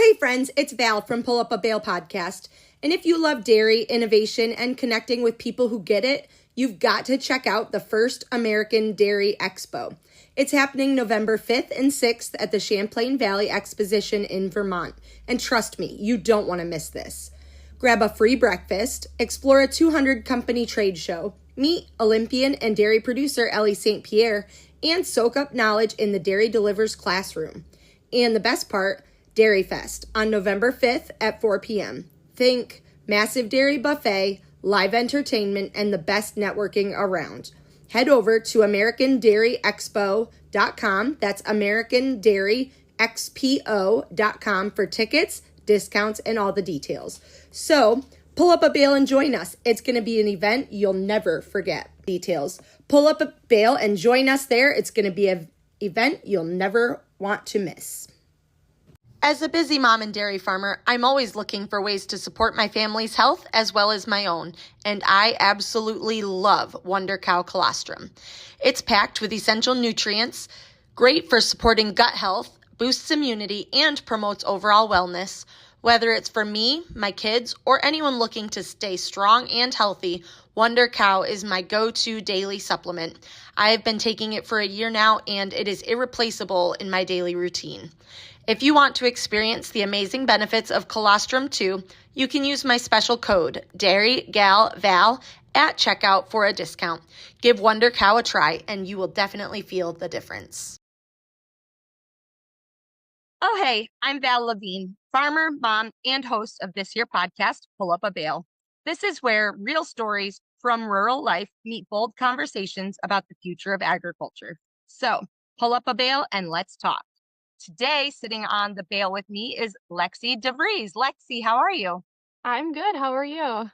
Hey friends, it's Val from Pull Up a Bale podcast. And if you love dairy, innovation, and connecting with people who get it, you've got to check out the first American Dairy XPO. It's happening November 5th and 6th at the Champlain Valley Exposition in Vermont. And trust me, you don't want to miss this. Grab a free breakfast, explore a 200 company trade show, meet Olympian and dairy producer Elle St. Pierre, and soak up knowledge in the Dairy Delivers classroom. And the best part, Dairy Fest on November 5th at 4 p.m. Think massive dairy buffet, live entertainment, and the best networking around. Head over to AmericanDairyExpo.com. That's AmericanDairyXPO.com for tickets, discounts, and all the details. So pull up a bale and join us. It's going to be an event you'll never forget. Details. Pull up a bale and join us there. It's going to be an event you'll never want to miss. As a busy mom and dairy farmer, I'm always looking for ways to support my family's health as well as my own, and I absolutely love Wonder Cow Colostrum. It's packed with essential nutrients, great for supporting gut health, boosts immunity, and promotes overall wellness. Whether it's for me, my kids, or anyone looking to stay strong and healthy, Wonder Cow is my go-to daily supplement. I have been taking it for a year now, and it is irreplaceable in my daily routine. If you want to experience the amazing benefits of colostrum too, you can use my special code, DairyGalVal, at checkout for a discount. Give Wonder Cow a try, and you will definitely feel the difference. Oh, hey, I'm Val Lavigne, farmer, mom, and host of this here podcast, Pull Up a Bale. This is where real stories from rural life meet bold conversations about the future of agriculture. So, pull up a bale and let's talk. Today, sitting on the bale with me is Lexi DeVries. Lexi, how are you? I'm good. How are you?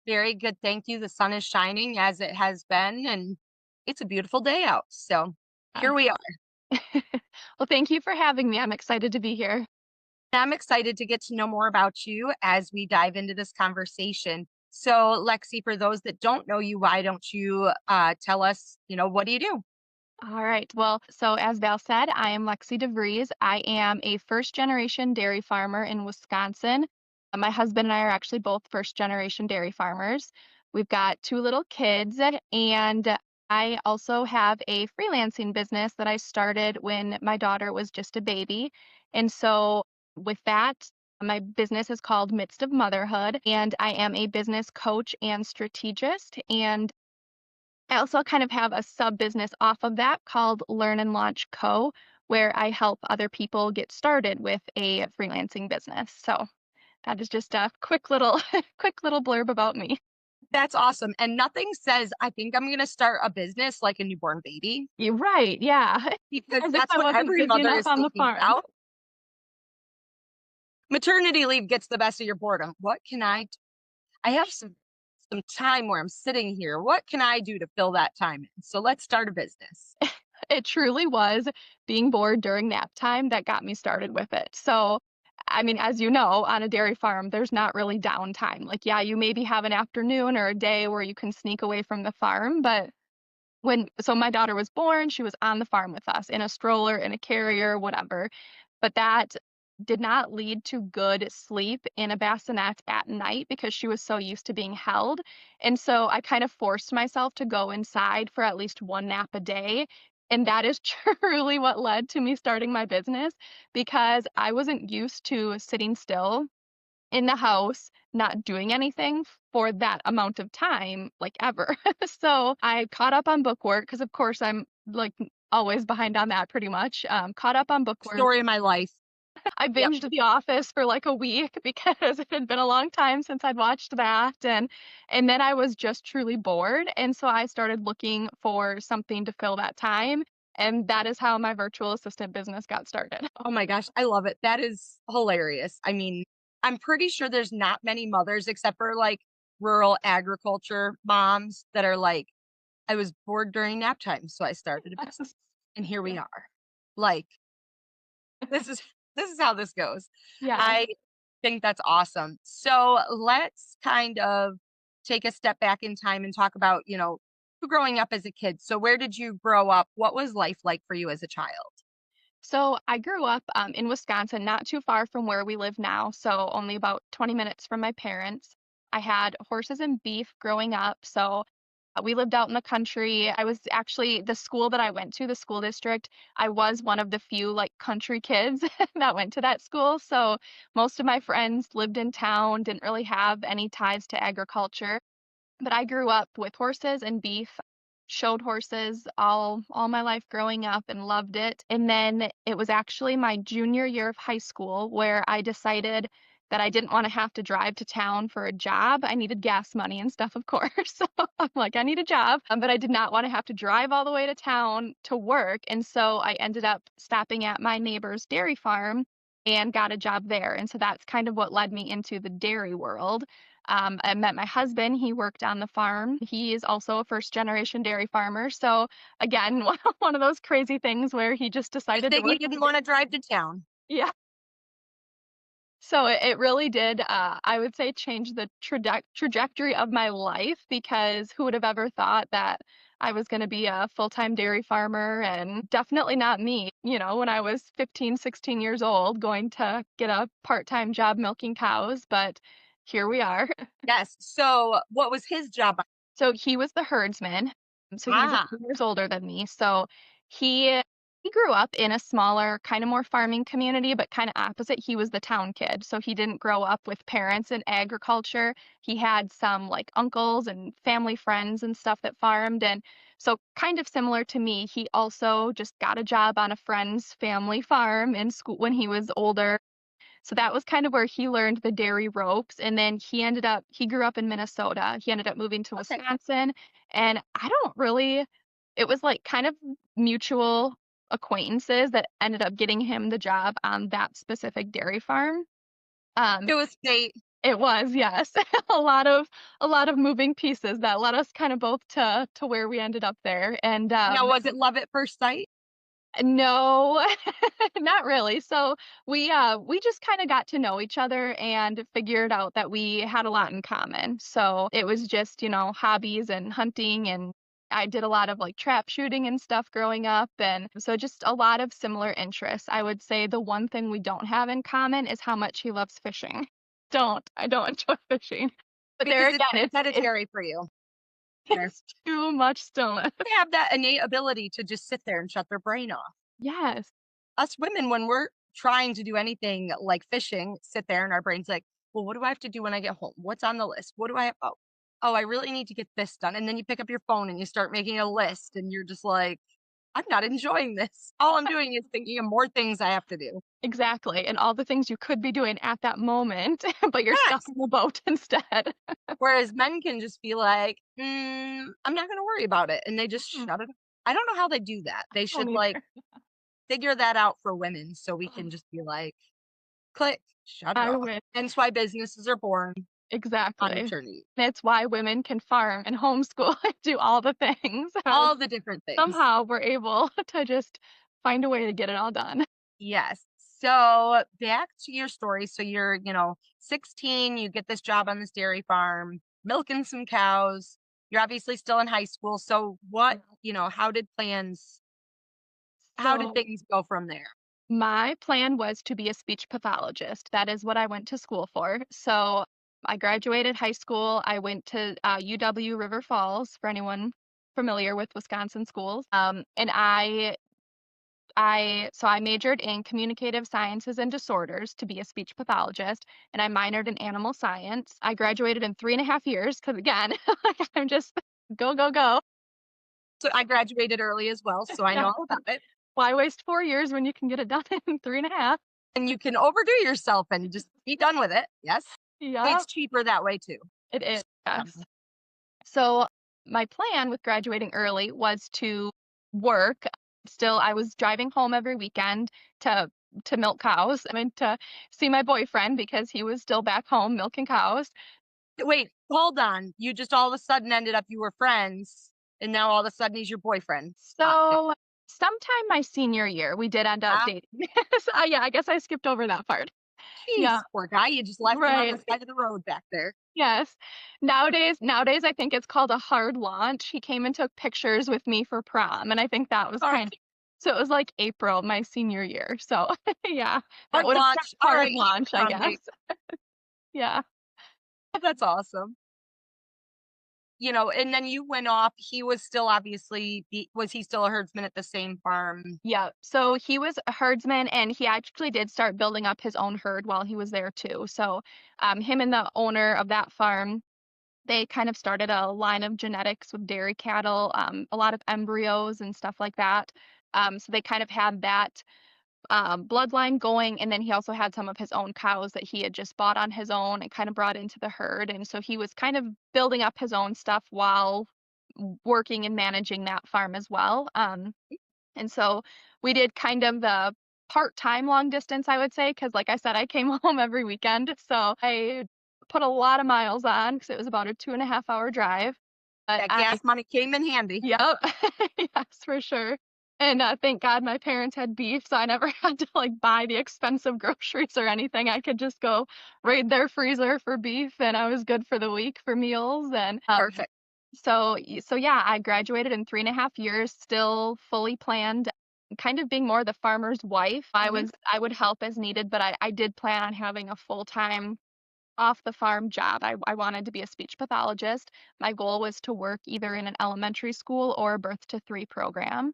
Very good, thank you. The sun is shining as it has been, and it's a beautiful day out. So here we are. Well, thank you for having me. I'm excited to be here. I'm excited to get to know more about you as we dive into this conversation. So, Lexi, for those that don't know you, why don't you tell us, what do you do? All right. Well, so as Val said, I am Lexi DeVries. I am a first generation dairy farmer in Wisconsin. My husband and I are actually both first generation dairy farmers. We've got two little kids, and I also have a freelancing business that I started when my daughter was just a baby. And so with that, my business is called Midst of Motherhood, and I am a business coach and strategist. And I also kind of have a sub business off of that called Learn and Launch Co., where I help other people get started with a freelancing business. So that is just a quick little quick little blurb about me. That's awesome. And nothing says, I think I'm going to start a business like a newborn baby, You're right, yeah. because As if that's I what wasn't every busy mother enough is on the thinking farm. about. Maternity leave gets the best of your boredom. What can I do? I have some time where I'm sitting here. What can I do to fill that time in? So let's start a business. It truly was being bored during nap time that got me started with it. So, I mean, as you know, on a dairy farm, there's not really downtime. Like, yeah, you maybe have an afternoon or a day where you can sneak away from the farm, but so my daughter was born, she was on the farm with us in a stroller, in a carrier, whatever. But that did not lead to good sleep in a bassinet at night because she was so used to being held. And so I kind of forced myself to go inside for at least one nap a day. And that is truly what led to me starting my business because I wasn't used to sitting still in the house, not doing anything for that amount of time, like ever. So I caught up on book work because, of course, I'm like always behind on that pretty much. Caught up on book work. Story of my life. I Yep. binged The Office for like a week because it had been a long time since I'd watched that, and then I was just truly bored, and so I started looking for something to fill that time, and that is how my virtual assistant business got started. Oh my gosh, I love it. That is hilarious. I mean, I'm pretty sure there's not many mothers except for like rural agriculture moms that are like, I was bored during nap time, so I started a business. And here we are. Like, this is how this goes. Yeah. I think that's awesome. So let's kind of take a step back in time and talk about, growing up as a kid. So where did you grow up? What was life like for you as a child? So I grew up in Wisconsin, not too far from where we live now, so only about 20 minutes from my parents. I had horses and beef growing up, so we lived out in the country. I was actually the school that I went to, the school district, I was one of the few like country kids that went to that school. So most of my friends lived in town, didn't really have any ties to agriculture. But I grew up with horses and beef, showed horses all my life growing up and loved it. And then it was actually my junior year of high school where I decided that I didn't want to have to drive to town for a job. I needed gas money and stuff, of course. So I'm like, I need a job, but I did not want to have to drive all the way to town to work. And so I ended up stopping at my neighbor's dairy farm and got a job there. And so that's kind of what led me into the dairy world. I met my husband. He worked on the farm. He is also a first generation dairy farmer. So again, one of those crazy things where he just Good decided to thing work. you didn't want to drive to town. Yeah. So it really did, I would say, change the trajectory of my life because who would have ever thought that I was going to be a full-time dairy farmer and definitely not me, when I was 15, 16 years old, going to get a part-time job milking cows, but here we are. Yes. So what was his job? So he was the herdsman. So he's a Ah, few years older than me. So he grew up in a smaller, kind of more farming community, but kind of opposite. He was the town kid. So he didn't grow up with parents in agriculture. He had some like uncles and family friends and stuff that farmed. And so kind of similar to me, he also just got a job on a friend's family farm in school when he was older. So that was kind of where he learned the dairy ropes. And then he grew up in Minnesota. He ended up moving to okay. Wisconsin. And it was like kind of mutual acquaintances that ended up getting him the job on that specific dairy farm. Um, It was fate. it was, yes, a lot of moving pieces that led us kind of both to where we ended up there. And Now, was it love at first sight? no, not really. So we just kind of got to know each other and figured out that we had a lot in common. So it was just, hobbies and hunting, and I did a lot of like trap shooting and stuff growing up, and so just a lot of similar interests. I would say the one thing we don't have in common is how much he loves fishing. I don't enjoy fishing. But there Because it's again, it's hereditary for you. There. it's too much stillness. They have that innate ability to just sit there and shut their brain off. Yes. Us women, when we're trying to do anything like fishing, sit there and our brain's like, well, what do I have to do when I get home? What's on the list? What do I have? Oh, I really need to get this done. And then you pick up your phone and you start making a list and you're just like, I'm not enjoying this. All I'm doing is thinking of more things I have to do. Exactly, and all the things you could be doing at that moment, but you're stuck Yes. in the boat instead. Whereas men can just be like, I'm not going to worry about it. And they just Mm. shut it. I don't know how they do that. They Don't should like either. figure that out for women so we can just be like, click, shut it I off. wish. Hence why businesses are born on Exactly. maternity. That's why women can farm and homeschool and do all the things. All the different things. Somehow we're able to just find a way to get it all done. Yes. So back to your story. So you're, 16, you get this job on this dairy farm, milking some cows. You're obviously still in high school. So what, how did So things go from there? my plan was to be a speech pathologist. That is what I went to school for. So I graduated high school. I went to UW River Falls, for anyone familiar with Wisconsin schools. And I majored in communicative sciences and disorders to be a speech pathologist, and I minored in animal science. I graduated in 3.5 years because, again, I'm just go, go, go. So I graduated early as well. So I know Yeah. all about it. Why waste 4 years when you can get it done in 3.5? And you can overdo yourself and just be done with it. Yes. Yeah, It's cheaper that way too. it is. Yes. So my plan with graduating early was to work. Still, I was driving home every weekend to milk cows. I mean, to see my boyfriend because he was still back home milking cows. Wait, hold on. You just all of a sudden ended up, you were friends, and now all of a sudden he's your boyfriend. So sometime my senior year, we did end up Ah, dating. So, yeah, I guess I skipped over that part. Jeez, Yeah, poor guy. You just left him on right. the side of the road back there. Yes. Nowadays, I think it's called a hard launch. He came and took pictures with me for prom, and I think that was All kind right. So it was like April, my senior year. So yeah, that Hard would have been launch. All hard right, keep launch, it I coming. guess. Yeah. That's awesome. And then you went off. He was still obviously, was he still a herdsman at the same farm? Yeah. So he was a herdsman and he actually did start building up his own herd while he was there too. So him and the owner of that farm, they kind of started a line of genetics with dairy cattle, a lot of embryos and stuff like that. So they kind of had that bloodline going. And then he also had some of his own cows that he had just bought on his own and kind of brought into the herd. And so he was kind of building up his own stuff while working and managing that farm as well. And so we did kind of the part-time long distance, I would say, because like I said, I came home every weekend. So I put a lot of miles on because it was about a 2.5 hour drive. But That gas money came in handy. yep, yes, for sure. And thank God my parents had beef, so I never had to like buy the expensive groceries or anything. I could just go raid their freezer for beef, and I was good for the week for meals. And Perfect. so yeah, I graduated in 3.5 years, still fully planned, kind of being more the farmer's wife. I would help as needed, but I did plan on having a full-time off the farm job. I wanted to be a speech pathologist. My goal was to work either in an elementary school or a birth to three program.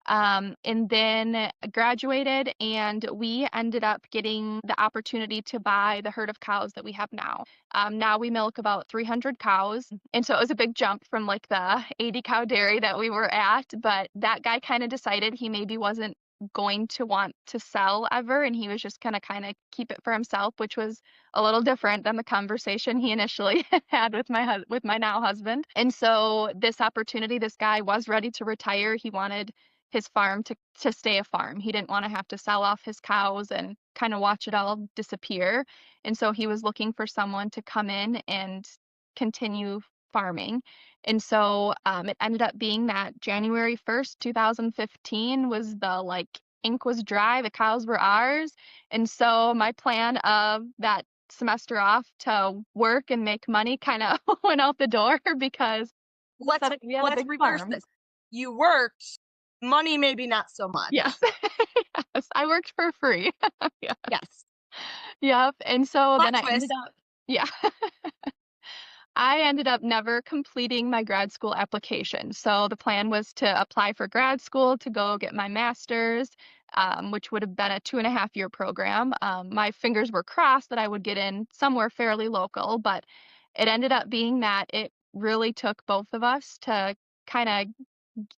And then graduated, and we ended up getting the opportunity to buy the herd of cows that we have now. Now we milk about 300 cows. And so it was a big jump from like the 80 cow dairy that we were at. But that guy kind of decided he maybe wasn't going to want to sell ever, and he was just going to kind of keep it for himself, which was a little different than the conversation he initially had with my now husband. And so this opportunity, this guy was ready to retire. He wanted his farm to stay a farm. He didn't want to have to sell off his cows and kind of watch it all disappear. And so he was looking for someone to come in and continue farming. And so it ended up being that January 1st, 2015 was the like ink was dry, the cows were ours. And so my plan of that semester off to work and make money kind of went out the door because we had a Let's big reverse farm. this. You worked, money maybe not so much. Yes. Yes, I worked for free. Yeah. Yes. Yep, and so Plot then I ended twist. up yeah. I ended up never completing my grad school application. So the plan was to apply for grad school to go get my master's, which would have been a 2.5 year program. My fingers were crossed that I would get in somewhere fairly local, but it ended up being that it really took both of us to kind of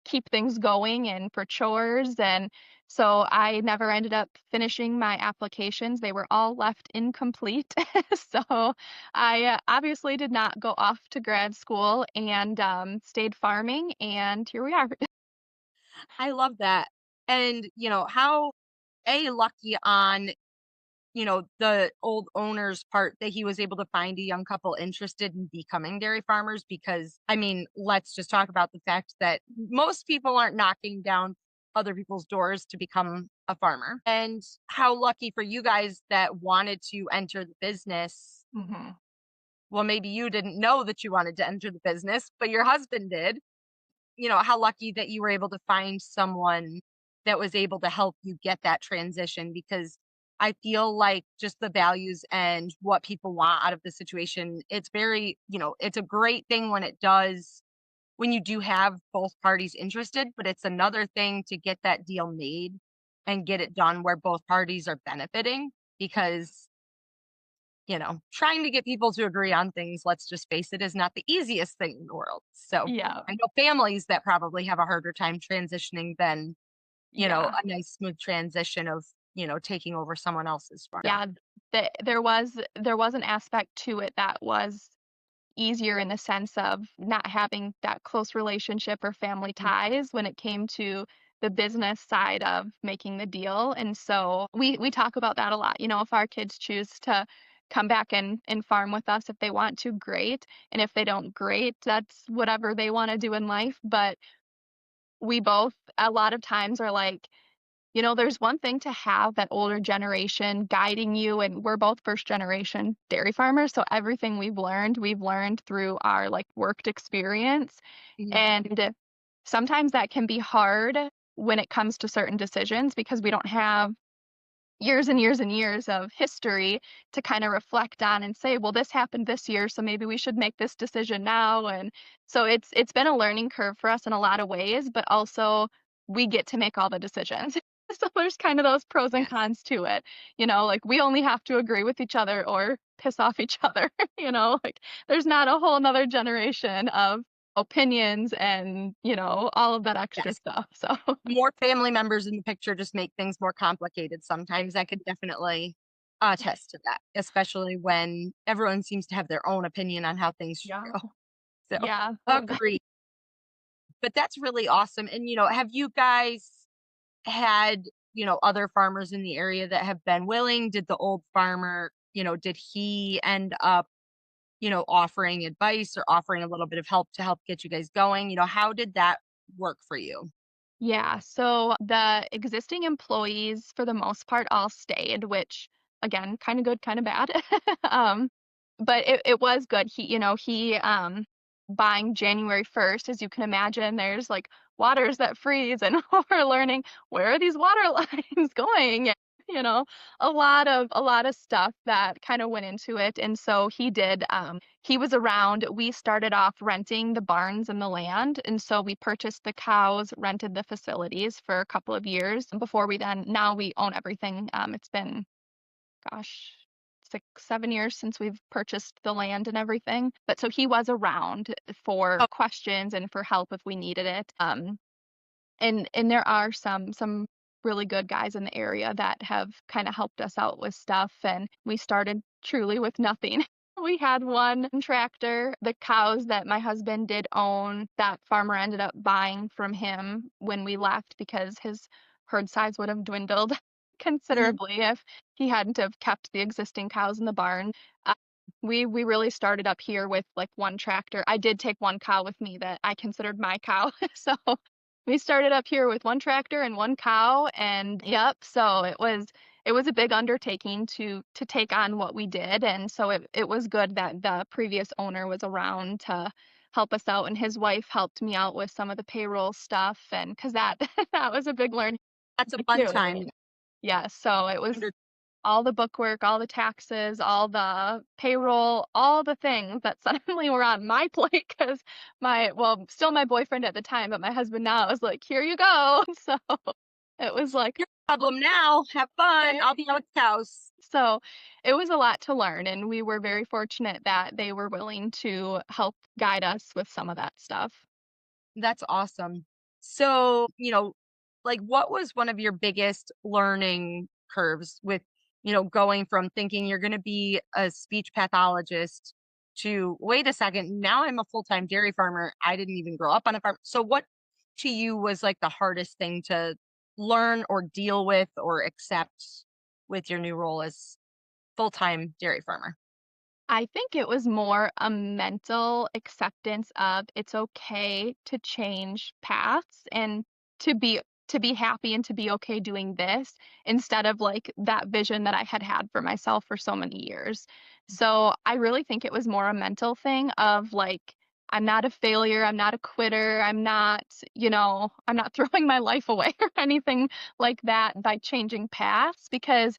keep things going and for chores. And so I never ended up finishing my applications. They were all left incomplete. So I obviously did not go off to grad school and stayed farming. And here we are. I love that. And, how lucky on, the old owner's part that he was able to find a young couple interested in becoming dairy farmers. Because, I mean, let's just talk about the fact that most people aren't knocking down other people's doors to become a farmer. And how lucky for you guys that wanted to enter the business. Mhm. Well, maybe you didn't know that you wanted to enter the business, but your husband did. How lucky that you were able to find someone that was able to help you get that transition, because I feel like just the values and what people want out of the situation, it's very, it's a great thing when you do have both parties interested, but it's another thing to get that deal made and get it done where both parties are benefiting, because trying to get people to agree on things, let's just face it, is not the easiest thing in the world. So Yeah. I know families that probably have a harder time transitioning than, Yeah. a nice smooth transition of, taking over someone else's farm. Yeah. There was an aspect to it that was easier in the sense of not having that close relationship or family ties when it came to the business side of making the deal. And so we talk about that a lot. If our kids choose to come back and farm with us, if they want to, great. And if they don't, great. That's whatever they want to do in life. But we both a lot of times are like, there's one thing to have that older generation guiding you, and we're both first generation dairy farmers, so everything we've learned through our like worked experience. Mhm. And sometimes that can be hard when it comes to certain decisions because we don't have years and years and years of history to kind of reflect on and say, well, this happened this year, so maybe we should make this decision now. And so it's been a learning curve for us in a lot of ways, but also we get to make all the decisions. So there's kind of those pros and Yes. cons to it. Like we only have to agree with each other or piss off each other, like there's not a whole nother generation of opinions and, all of that extra Yes. stuff. So More family members in the picture just make things more complicated sometimes. I could definitely attest to that, especially when everyone seems to have their own opinion on how things should yeah. go. So, Yeah. agree. But that's really awesome. And, have you guys had, other farmers in the area that have been willing? Did the old farmer, did he end up, offering advice or offering a little bit of help to help get you guys going? How did that work for you? Yeah, so the existing employees for the most part all stayed, which again, kind of good, kind of bad. Um, but it was good. He buying January 1st, as you can imagine, there's like waters that freeze and we're learning where are these water lines going? And, you know, a lot of stuff that kind of went into it. And so he was around. We started off renting the barns and the land. And so we purchased the cows, rented the facilities for a couple of years before now we own everything. It's been, gosh, 6, 7 years since we've purchased the land and everything. But so he was around for Oh, questions and for help if we needed it. And there are some really good guys in the area that have kind of helped us out with stuff, and we started truly with nothing. We had one tractor. The cows that my husband did own, that farmer ended up buying from him when we left because his herd size would have dwindled mhm. considerably if he hadn't have kept the existing cows in the barn. Uh, we really started up here with like one tractor. I did take one cow with me that I considered my cow. So we started up here with one tractor and one cow, and yep, so it was a big undertaking to take on what we did, and so it was good that the previous owner was around to help us out, and his wife helped me out with some of the payroll stuff, and because that that was a big learning That's a fun too. time. Yeah, so it was Under all the bookwork, all the taxes, all the payroll, all the things that suddenly were on my plate because still my boyfriend at the time, but my husband now was like, here you go. So it was like, your problem now. Have fun. okay. I'll be out with cows. So it was a lot to learn. And we were very fortunate that they were willing to help guide us with some of that stuff. That's awesome. So, like what was one of your biggest learning curves with, going from thinking you're going to be a speech pathologist to wait a second, now I'm a full-time dairy farmer. I didn't even grow up on a farm. So what to you was like the hardest thing to learn or deal with or accept with your new role as full-time dairy farmer? I think it was more a mental acceptance of it's okay to change paths and to be to be happy and to be okay doing this instead of like that vision that I had had for myself for so many years. So I really think it was more a mental thing of like I'm not a failure, I'm not a quitter, I'm not throwing my life away or anything like that by changing paths because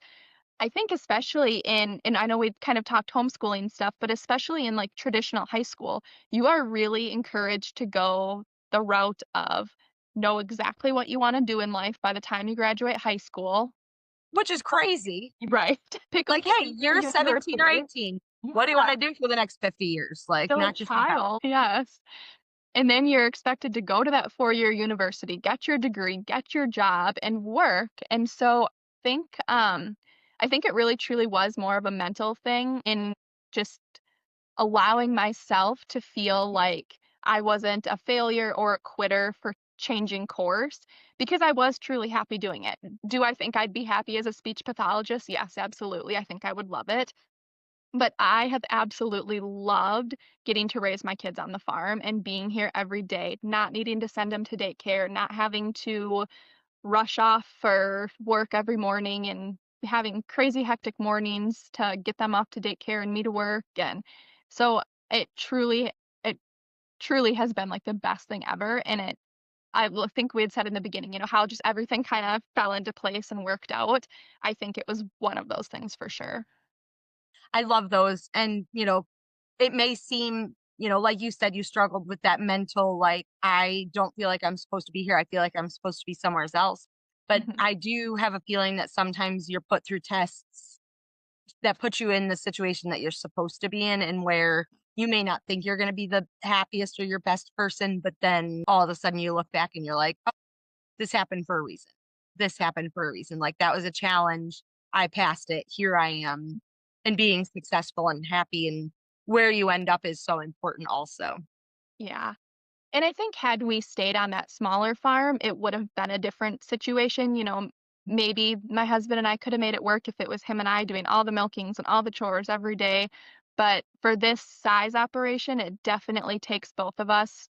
I think especially and I know we've kind of talked homeschooling stuff, but especially in like traditional high school, you are really encouraged to go the route of know exactly what you want to do in life by the time you graduate high school. Which is crazy. Right. Pick a Like, hey, you're 17 or university. 18. What do you Yeah. want to do for the next 50 years? Like, Still a not just be happy. child. Yes. And then you're expected to go to that 4-year university, get your degree, get your job, and work. And so think I think it really truly was more of a mental thing in just allowing myself to feel like I wasn't a failure or a quitter for changing course because I was truly happy doing it. Do I think I'd be happy as a speech pathologist? Yes, absolutely. I think I would love it. But I have absolutely loved getting to raise my kids on the farm and being here every day, not needing to send them to daycare, not having to rush off for work every morning and having crazy hectic mornings to get them off to daycare and me to work. And so it truly has been like the best thing ever. And think we had said in the beginning, how just everything kind of fell into place and worked out. I think it was one of those things for sure. I love those. And, it may seem, like you said, you struggled with that mental, like, I don't feel like I'm supposed to be here. I feel like I'm supposed to be somewhere else. But Mhm. I do have a feeling that sometimes you're put through tests that put you in the situation that you're supposed to be in, and where you may not think you're going to be the happiest or your best person, but then all of a sudden you look back and you're like, oh, this happened for a reason. This happened for a reason. Like, that was a challenge. I passed it. Here I am. And being successful and happy, and where you end up is so important also. Yeah. And I think had we stayed on that smaller farm, it would have been a different situation. Maybe my husband and I could have made it work if it was him and I doing all the milkings and all the chores every day. But for this size operation, it definitely takes both of us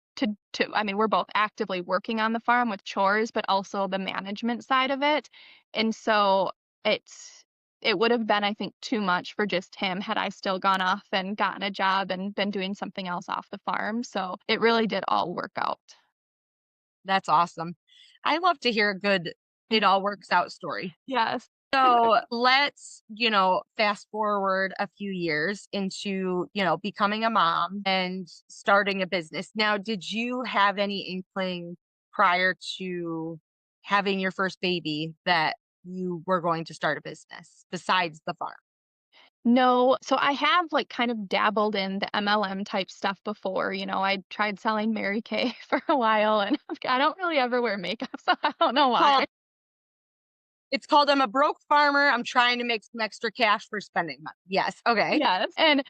I mean, we're both actively working on the farm with chores, but also the management side of it. And so it's it would have been, I think, too much for just him had I still gone off and gotten a job and been doing something else off the farm. So it really did all work out. That's awesome. I love to hear a good, it Mhm. all works out story. Yes. So let's, fast forward a few years into, becoming a mom and starting a business. Now, did you have any inkling prior to having your first baby that you were going to start a business besides the farm? No, so I have like kind of dabbled in the MLM type stuff before. I tried selling Mary Kay for a while and I don't really ever wear makeup, so I don't know Called why. It's called I'm a broke farmer. I'm trying to make some extra cash for spending money. Yes. Okay. Yes. And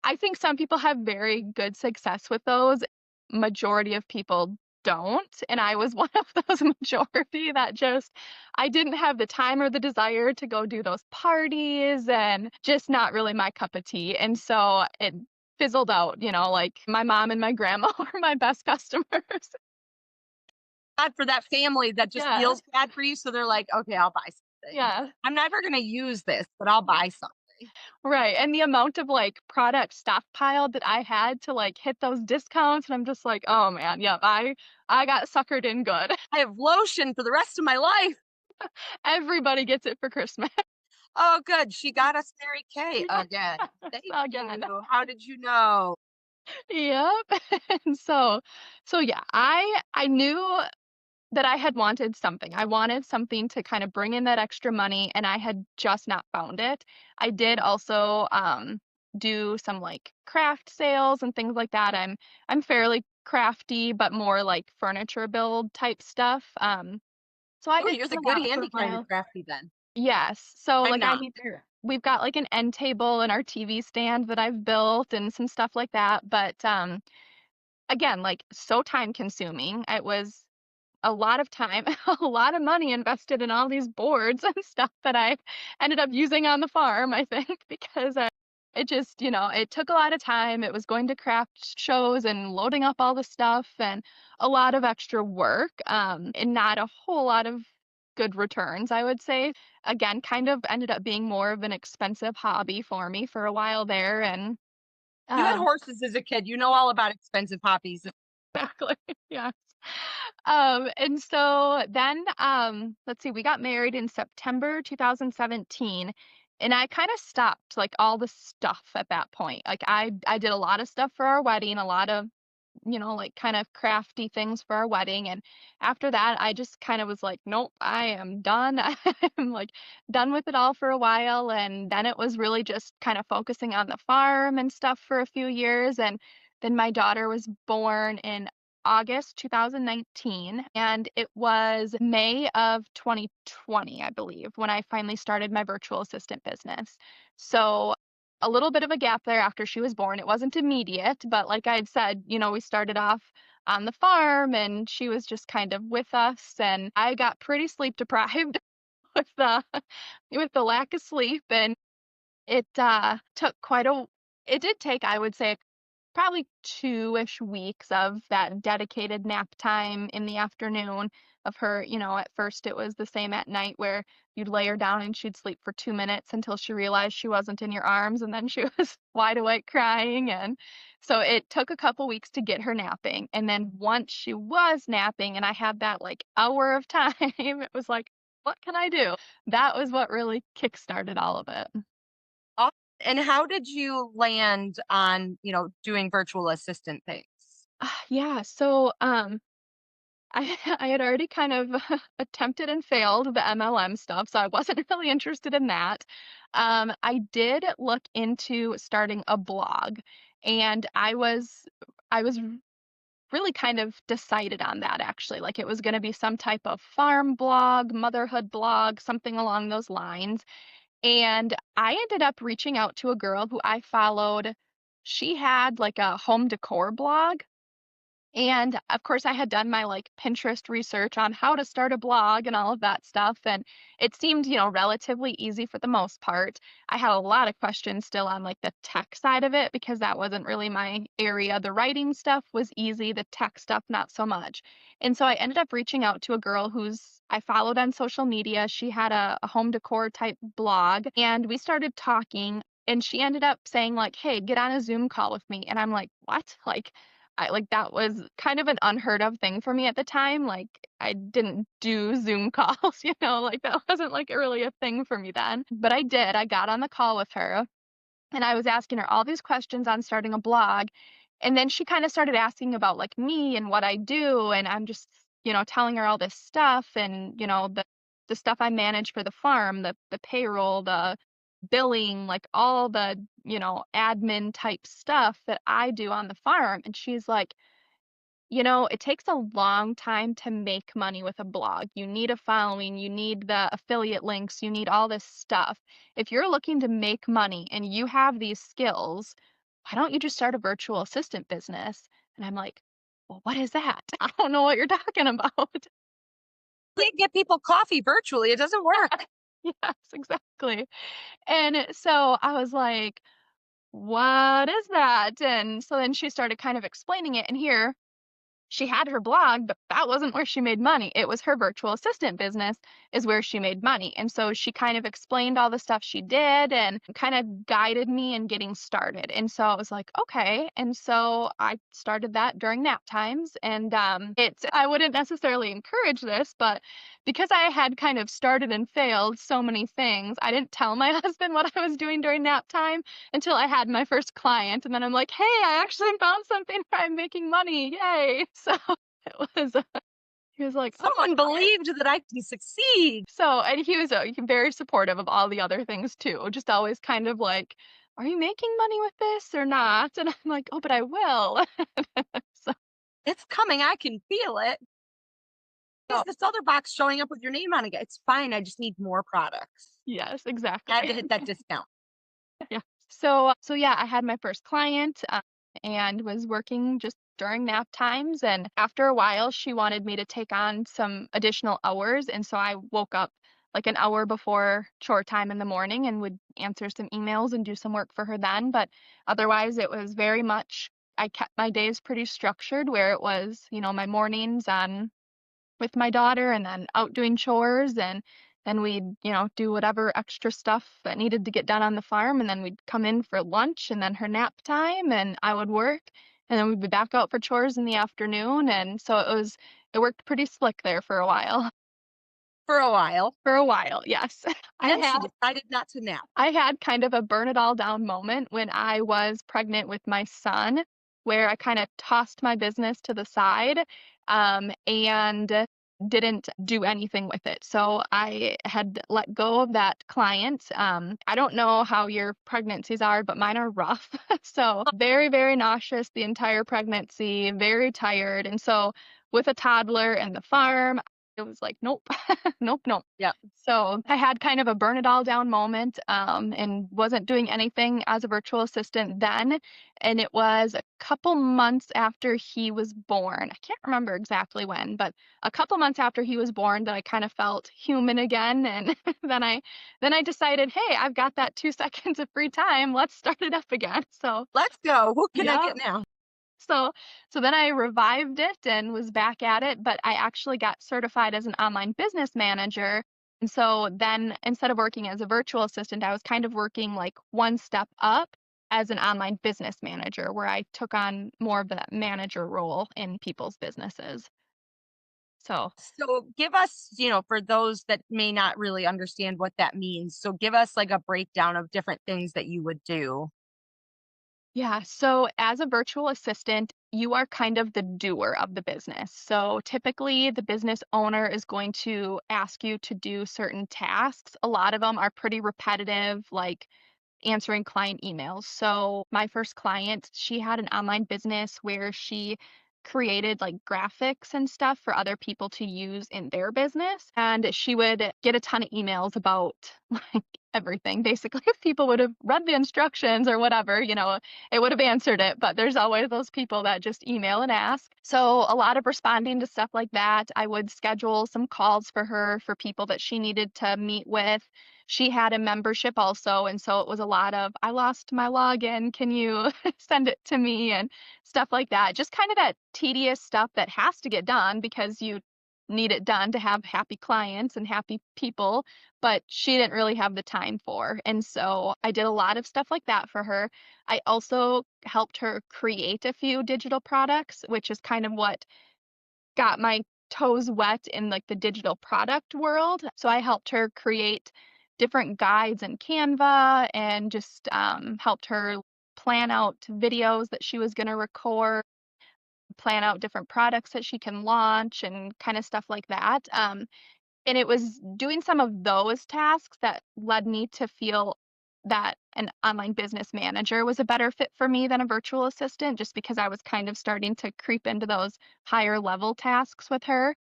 I think some people have very good success with those. Majority of people don't. And I was one of those majority that just, I didn't have the time or the desire to go do those parties and just not really my cup of tea. And so it fizzled out, like my mom and my grandma were my best customers. Bad for that family that just Yeah. feels bad for you. So they're like, okay, I'll buy something. Yeah. I'm never going to use this, but I'll buy something. Right. And the amount of like product stockpiled that I had to like hit those discounts, and I'm just like, oh man, yep, I got suckered in good. I have lotion for the rest of my life. Everybody gets it for Christmas. Oh, good. She got us Mary Kay again. Thank Again. you. How did you know? Yep. And so yeah, I knew that I had wanted something. I wanted something to kind of bring in that extra money, and I had just not found it. I did also do some like craft sales and things like that. I'm fairly crafty, but more like furniture build type stuff. So I Oh, did you're the some of that goody for a Andy kind of while. crafty then. Yes. So I'm like not. we've got like an end table and our TV stand that I've built and some stuff like that. But again, like so time consuming. It was a lot of time, a lot of money invested in all these boards and stuff that I ended up using on the farm, I think, because it just, it took a lot of time. It was going to craft shows and loading up all the stuff and a lot of extra work, and not a whole lot of good returns, I would say. Again, kind of ended up being more of an expensive hobby for me for a while there. And You had um, horses as a kid. You know all about expensive hobbies. exactly. Yes. And so then, let's see, we got married in September 2017, and I kind of stopped like all the stuff at that point. Like I did a lot of stuff for our wedding, a lot of, like kind of crafty things for our wedding. And after that, I just kind of was like, nope, I am done. I'm like done with it all for a while. And then it was really just kind of focusing on the farm and stuff for a few years. And then my daughter was born in August 2019, and it was May of 2020, I believe, when I finally started my virtual assistant business. So a little bit of a gap there after she was born. It wasn't immediate, but like I had said, we started off on the farm and she was just kind of with us, and I got pretty sleep deprived with the lack of sleep, and it took quite a it did take, I would say, probably 2-ish weeks of that dedicated nap time in the afternoon of her, at first it was the same at night where you'd lay her down and she'd sleep for 2 minutes until she realized she wasn't in your arms and then she was wide awake crying. And so it took a couple weeks to get her napping. And then once she was napping and I had that like hour of time, it was like, what can I do? That was what really kickstarted all of it. Aw- And how did you land on, doing virtual assistant things? Yeah, so I had already kind of attempted and failed the MLM stuff, so I wasn't really interested in that. I did look into starting a blog, and I was really kind of decided on that actually. Like it was going to be some type of farm blog, motherhood blog, something along those lines. And I ended up reaching out to a girl who I followed. She had like a home decor blog, and of course, I had done my like Pinterest research on how to start a blog and all of that stuff. And it seemed, relatively easy for the most part. I had a lot of questions still on like the tech side of it because that wasn't really my area. The writing stuff was easy, the tech stuff, not so much. And so I ended up reaching out to a girl who's I followed on social media. She had a home decor type blog, and we started talking. And she ended up saying, like, hey, get on a Zoom call with me. And I'm like, what? Like that was kind of an unheard of thing for me at the time. Like I didn't do Zoom calls, like that wasn't like really a thing for me then. But I did. I got on the call with her and I was asking her all these questions on starting a blog. And then she kind of started asking about like me and what I do. And I'm just, telling her all this stuff and, the stuff I manage for the farm, the payroll, the billing, like all the, admin type stuff that I do on the farm. And she's like, it takes a long time to make money with a blog. You need a following, you need the affiliate links, you need all this stuff. If you're looking to make money and you have these skills, why don't you just start a virtual assistant business? And I'm like, well, what is that? I don't know what you're talking about. Can't get people coffee virtually. It doesn't work. Yes, exactly. And so I was like, what is that? And so then she started kind of explaining it. And here, she had her blog, but that wasn't where she made money. It was her virtual assistant business is where she made money. And so she kind of explained all the stuff she did and kind of guided me in getting started. And so I was like, okay. And so I started that during nap times. And I wouldn't necessarily encourage this, but because I had kind of started and failed so many things, I didn't tell my husband what I was doing during nap time until I had my first client. And then I'm like, hey, I actually found something where I'm making money. Yay. So it was, he was like, oh, Someone believed that I can succeed. so, and he was very supportive of all the other things too, just always kind of like, are you making money with this or not? And I'm like, oh, but I will. So, It's coming. I can feel it. Is this other box showing up with your name on it? It's fine. I just need more products. yes, I had exactly. to hit that discount. Yeah. So yeah, I had my first client and was working just during nap times. And after a while, she wanted me to take on some additional hours. And so I woke up like an hour before chore time in the morning and would answer some emails and do some work for her then. But otherwise, it was very much, I kept my days pretty structured where it was, my mornings on with my daughter and then out doing chores, and then we'd, do whatever extra stuff that needed to get done on the farm, and then we'd come in for lunch and then her nap time and I would work, and then we'd be back out for chores in the afternoon. And so it worked pretty slick there for a while. For a while. For a while, yes. And she decided not to nap. I had kind of a burn it all down moment when I was pregnant with my son, where I kind of tossed my business to the side, and didn't do anything with it. So I had let go of that client. I don't know how your pregnancies are, but mine are rough. So very, very nauseous the entire pregnancy, very tired. And so with a toddler and the farm, it was like, nope, nope, nope. Yeah. So I had kind of a burn it all down moment, and wasn't doing anything as a virtual assistant then. And it was a couple months after he was born. I can't remember exactly when, but a couple months after he was born that I kind of felt human again. And then I decided, hey, I've got that 2 seconds of free time. Let's start it up again. So Let's go. Who can I yeah. get now? So so then I revived it and was back at it, but I actually got certified as an online business manager. And so then instead of working as a virtual assistant, I was kind of working like one step up as an online business manager, where I took on more of that manager role in people's businesses. So So give us, for those that may not really understand what that means. So give us like a breakdown of different things that you would do. yeah, so as a virtual assistant, you are kind of the doer of the business. So typically, the business owner is going to ask you to do certain tasks. A lot of them are pretty repetitive, like answering client emails. So my first client, she had an online business where she created like graphics and stuff for other people to use in their business. And she would get a ton of emails about like everything. Basically, if people would have read the instructions or whatever, it would have answered it. But there's always those people that just email and ask. So a lot of responding to stuff like that. I would schedule some calls for her for people that she needed to meet with. She had a membership also, and so it was a lot of, I lost my login, can you send it to me, and stuff like that. Just kind of that tedious stuff that has to get done because you need it done to have happy clients and happy people, but she didn't really have the time for. And so I did a lot of stuff like that for her. I also helped her create a few digital products, which is kind of what got my toes wet in like the digital product world. So I helped her create different guides in Canva and just helped her plan out videos that she was going to record, plan out different products that she can launch, and kind of stuff like that. And it was doing some of those tasks that led me to feel that an online business manager was a better fit for me than a virtual assistant, just because I was kind of starting to creep into those higher level tasks with her.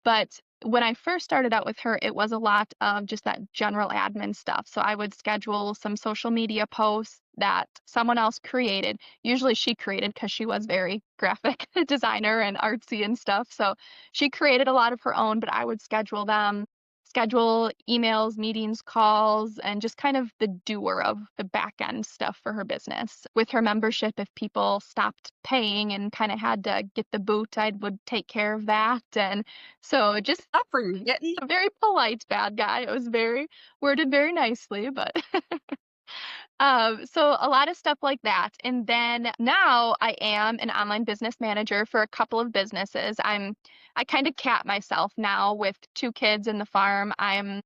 But when I first started out with her, it was a lot of just that general admin stuff. So I would schedule some social media posts that someone else created. Usually she created because she was very graphic designer and artsy and stuff. So she created a lot of her own, but I would schedule them, schedule emails, meetings, calls, and just kind of the doer of the back end stuff for her business. With her membership, if people stopped paying and kind of had to get the boot, I would take care of that. And so just Up for you getting. a very polite bad guy. It was very worded very nicely, but so a lot of stuff like that. And then now I am an online business manager for a couple of businesses. I kind of cap myself now with 2 kids in the farm. I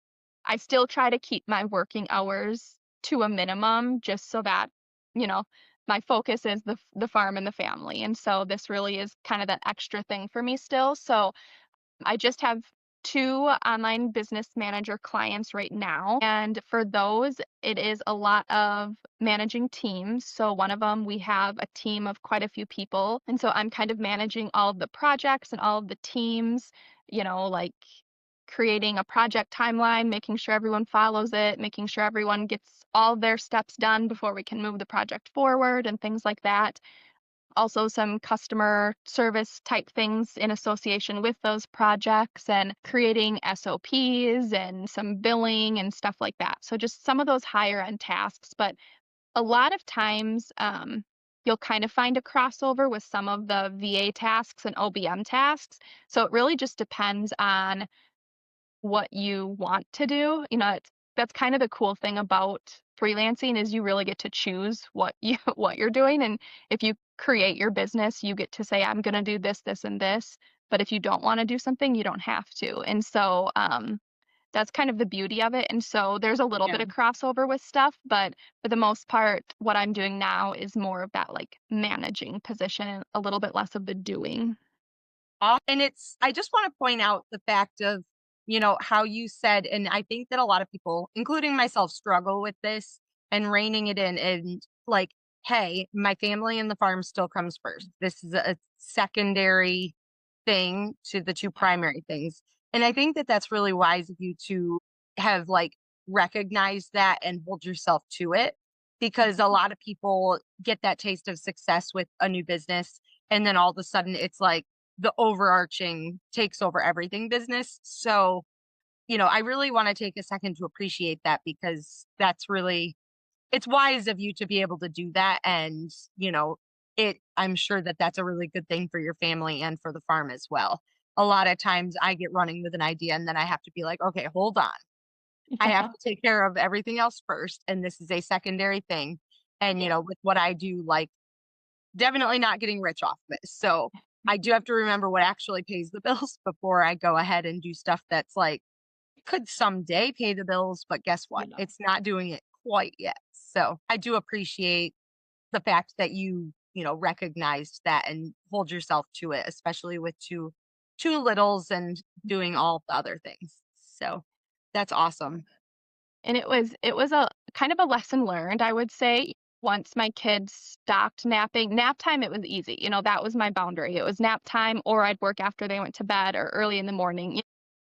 still try to keep my working hours to a minimum just so that, you know, my focus is the farm and the family. And so this really is kind of that extra thing for me still. So I just have 2 online business manager clients right now. And for those, it is a lot of managing teams. So one of them, we have a team of quite a few people. And so I'm kind of managing all of the projects and all of the teams, like creating a project timeline, making sure everyone follows it, making sure everyone gets all their steps done before we can move the project forward and things like that. Also some customer service type things in association with those projects, and creating SOPs and some billing and stuff like that. So just some of those higher end tasks, but a lot of times you'll kind of find a crossover with some of the VA tasks and OBM tasks. So it really just depends on what you want to do. That's kind of the cool thing about freelancing is you really get to choose what you what you're doing. And if you create your business, you get to say, I'm going to do this, this, and this. But if you don't want to do something, you don't have to. And so that's kind of the beauty of it. And so there's a little bit Yeah. of crossover with stuff, but for the most part, what I'm doing now is more of that like managing position, a little bit less of the doing. And I just want to point out the fact of, how you said, and I think that a lot of people, including myself, struggle with this and reining it in and like, hey, my family and the farm still comes first. This is a secondary thing to the 2 primary things. And I think that that's really wise of you to have like recognized that and hold yourself to it, because a lot of people get that taste of success with a new business. And then all of a sudden it's like the overarching takes over everything business. So, I really want to take a second to appreciate that, because that's really, it's wise of you to be able to do that. And, I'm sure that that's a really good thing for your family and for the farm as well. A lot of times I get running with an idea and then I have to be like, okay, hold on. I have to take care of everything else first. And this is a secondary thing. And, with what I do, like definitely not getting rich off this. So I do have to remember what actually pays the bills before I go ahead and do stuff that's like, could someday pay the bills, but guess what? Yeah. It's not doing it quite yet. So I do appreciate the fact that recognized that and hold yourself to it, especially with two littles and doing all the other things. So that's awesome. And it was a kind of a lesson learned, I would say. Once my kids stopped napping, nap time, it was easy. That was my boundary. It was nap time, or I'd work after they went to bed or early in the morning.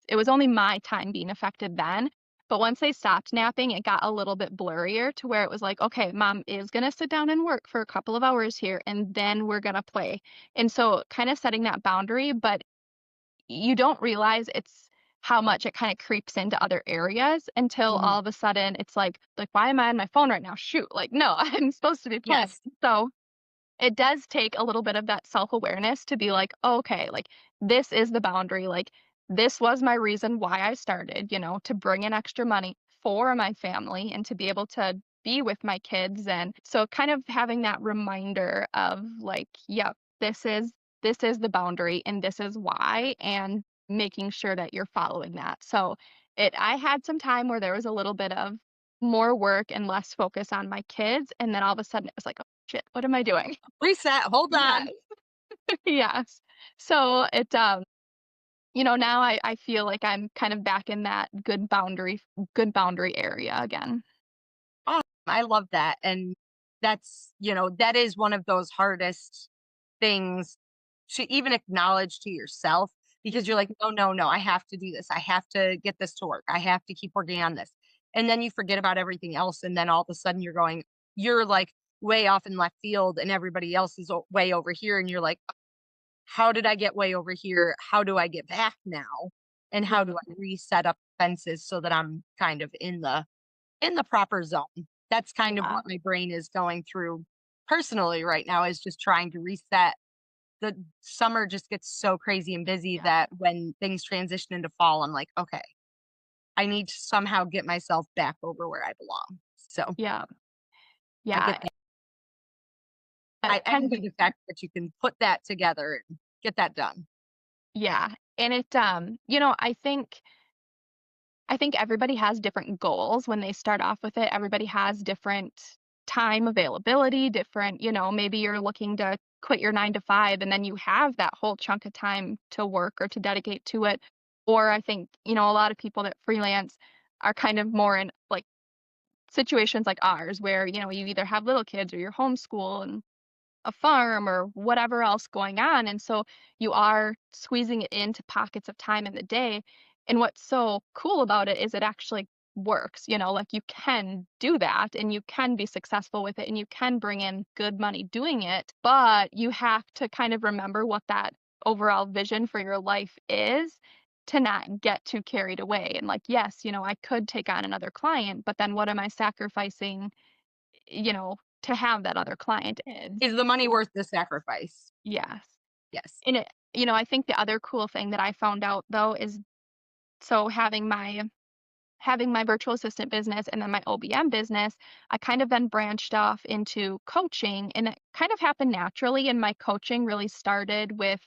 It was only my time being affected then. But once they stopped napping, it got a little bit blurrier to where it was like, okay, mom is going to sit down and work for a couple of hours here, and then we're going to play. And so kind of setting that boundary, but you don't realize it's how much it kind of creeps into other areas until Mhm. all of a sudden it's like, why am I on my phone right now? Shoot, like, no, I'm supposed to be playing. Yes. So it does take a little bit of that self-awareness to be like, "Oh, okay, like this is the boundary. Like this was my reason why I started, to bring in extra money for my family and to be able to be with my kids." And so kind of having that reminder of like, yep, this is the boundary and this is why, and making sure that you're following that. So I had some time where there was a little bit of more work and less focus on my kids, and then all of a sudden it was like, shit, what am I doing? Reset. Hold on. Yes. Yes. So now I feel like I'm kind of back in that good boundary area again. Awesome. I love that. And that is one of those hardest things to even acknowledge to yourself, because you're like, no, no, no, I have to do this. I have to get this to work. I have to keep working on this. And then you forget about everything else. And then all of a sudden you're like way off in left field and everybody else is way over here. And you're like, how did I get way over here? How do I get back now? And how do I reset up fences so that I'm kind of in the proper zone? That's kind of Yeah. what my brain is going through personally right now, is just trying to reset. The summer just gets so crazy and busy Yeah. that when things transition into fall, I'm like, okay, I need to somehow get myself back over where I belong. So Yeah. I Yeah. get that. It I kind of envy the fact that you can put that together and get that done. yeah. And I think everybody has different goals when they start off with it. Everybody has different time availability, different, maybe you're looking to quit your 9 to 5 and then you have that whole chunk of time to work or to dedicate to it. Or I think, a lot of people that freelance are kind of more in like situations like ours where, you either have little kids or you're homeschool and a farm or whatever else going on. And so you are squeezing it into pockets of time in the day. And what's so cool about it is it actually works, like you can do that and you can be successful with it and you can bring in good money doing it. But you have to kind of remember what that overall vision for your life is, to not get too carried away. And like, yes, I could take on another client, but then what am I sacrificing, to have that other client is. Is the money worth the sacrifice? Yes. Yes. And I think the other cool thing that I found out though is, so having my virtual assistant business and then my OBM business, I kind of then branched off into coaching, and it kind of happened naturally. And my coaching really started with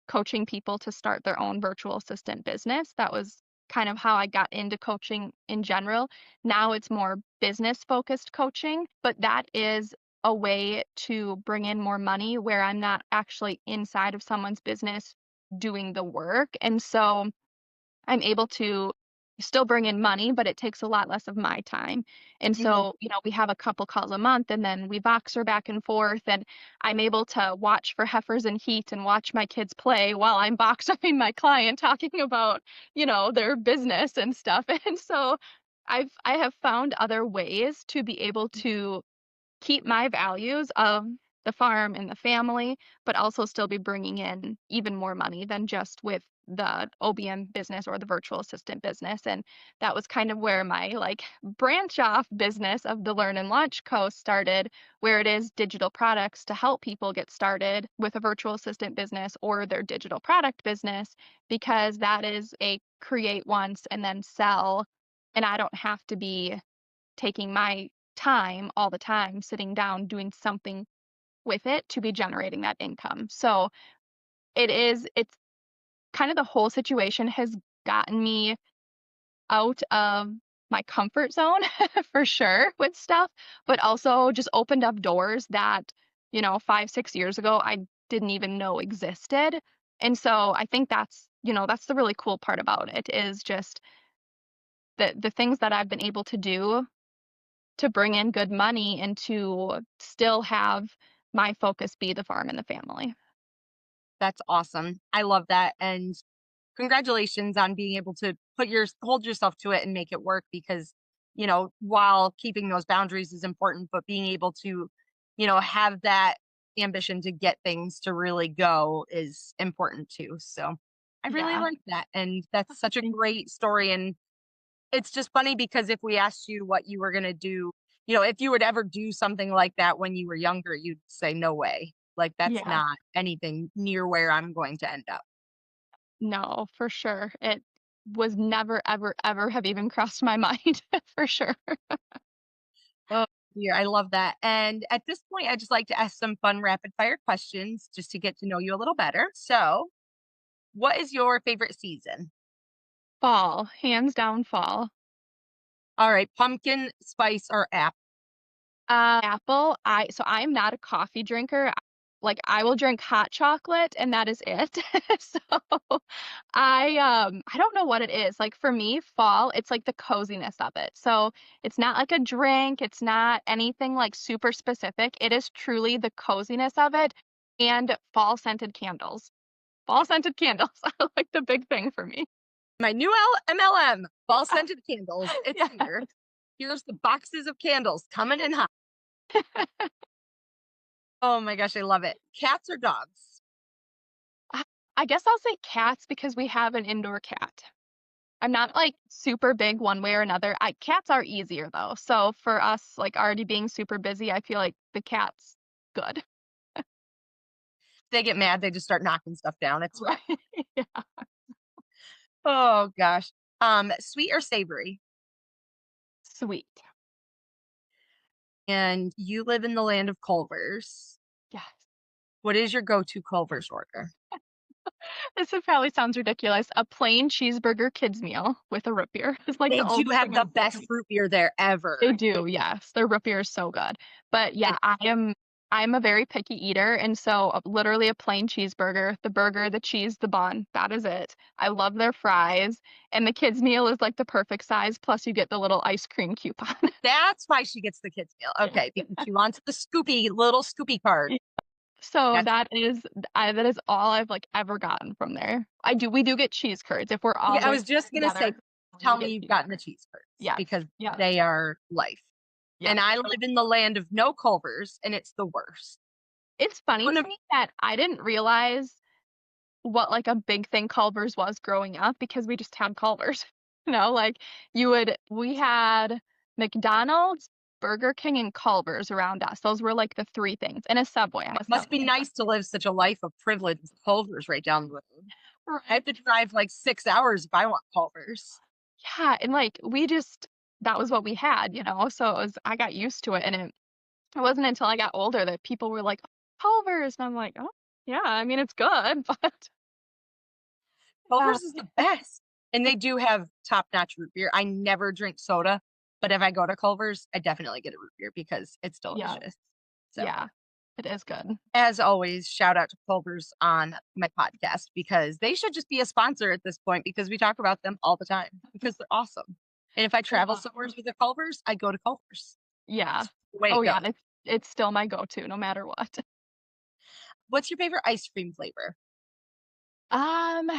coaching people to start their own virtual assistant business. That was kind of how I got into coaching in general. Now it's more business focused coaching, but that is a way to bring in more money where I'm not actually inside of someone's business doing the work. And so I'm able to still bring in money, but it takes a lot less of my time. And Mhm. so, we have a couple calls a month and then we boxer back and forth, and I'm able to watch for heifers in heat and watch my kids play while I'm boxering my client talking about, their business and stuff. And so I have found other ways to be able to keep my values of the farm and the family, but also still be bringing in even more money than just with the OBM business or the virtual assistant business. And that was kind of where my like branch off business of the Learn and Launch Co started, where it is digital products to help people get started with a virtual assistant business or their digital product business, because that is a create once and then sell. And I don't have to be taking my time all the time sitting down doing something with it to be generating that income. So it's kind of the whole situation has gotten me out of my comfort zone for sure with stuff, but also just opened up doors that, 5, 6 years ago I didn't even know existed. And so I think that's the really cool part about it, is just the things that I've been able to do to bring in good money and to still have my focus be the farm and the family. That's awesome. I love that. And congratulations on being able to hold yourself to it and make it work, because, while keeping those boundaries is important, but being able to, have that ambition to get things to really go is important too. So I really Yeah. like that. And that's such a Thank- great story. And it's just funny because if we asked you what you were going to do, if you would ever do something like that when you were younger, you'd say, no way. Like, that's Yeah. not anything near where I'm going to end up. No, for sure. It was never, ever, ever have even crossed my mind for sure. Oh, dear. I love that. And at this point, I'd just like to ask some fun rapid fire questions just to get to know you a little better. So, what is your favorite season? Fall, hands down fall. All right, pumpkin, spice, or apple? Apple, I'm not a coffee drinker. Like I will drink hot chocolate and that is it. So I don't know what it is. Like for me, fall, it's like the coziness of it. So it's not like a drink, it's not anything like super specific. It is truly the coziness of it and fall scented candles. Fall scented candles are like the big thing for me. My new MLM, fall scented candles. It's Yeah. here. Here's the boxes of candles coming in hot. Oh my gosh, I love it. Cats or dogs? I I guess I'll say cats because we have an indoor cat. I'm not like super big one way or another. Cats are easier though. So for us, like already being super busy, I feel like the cat's good. They get mad, they just start knocking stuff down. It's fine. Right. Yeah. Oh gosh. Sweet or savory? Sweet. And you live in the land of Culvers. Yes. What is your go-to Culver's order? Probably sounds ridiculous. A plain cheeseburger kids meal with a root beer is like They the do only have thing the I'm best root beer there They ever. do, yes. Their root beer is so good. But And yeah, I'm a very picky eater, and so literally a plain cheeseburger, the burger, the cheese, the bun, that is it. I love their fries, and the kids meal is like the perfect size, plus you get the little ice cream coupon. that's why she gets the kids meal. Yeah. Okay, because she wants the little Scoopy card. So That's that is all I've like ever gotten from there. We do get cheese curds if we're all yeah, I going was just gonna say, together. We tell me get you've cheese gotten the curds. cheese curds Yes. because Yes. they are life. Yes. And I live in the land of no Culvers, and it's the worst. It's funny One to of me that I didn't realize what like a big thing Culver's was growing up because we just had Culver's. Like we had McDonald's, Burger King, and Culver's around us. Those were like the three things. And a Subway. I'm a must be Subway. nice to live such a life of privilege with Culvers right down the road. I have Right. to drive like 6 hours if I want Culvers. Yeah, and like that was what we had. So I got used to it, and it wasn't until I got older that people were like, Culver's, and I'm like, oh yeah, I mean it's good, but uh, Culver's is the best. And they do have top-notch root beer. I never drink soda, but if I go to Culver's, I definitely get a root beer because it's yeah, delicious. So, yeah. It is good. As always, shout out to Culver's on my podcast because they should just be a sponsor at this point because we talk about them all the time because they're awesome. And if I travel somewhere with the Culver's, I go to Culver's. Yeah. Way Oh to yeah, go. it's still my go-to no matter what. What's your favorite ice cream flavor? Um,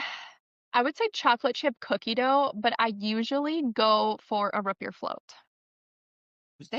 I would say chocolate chip cookie dough, but I usually go for a root beer float. I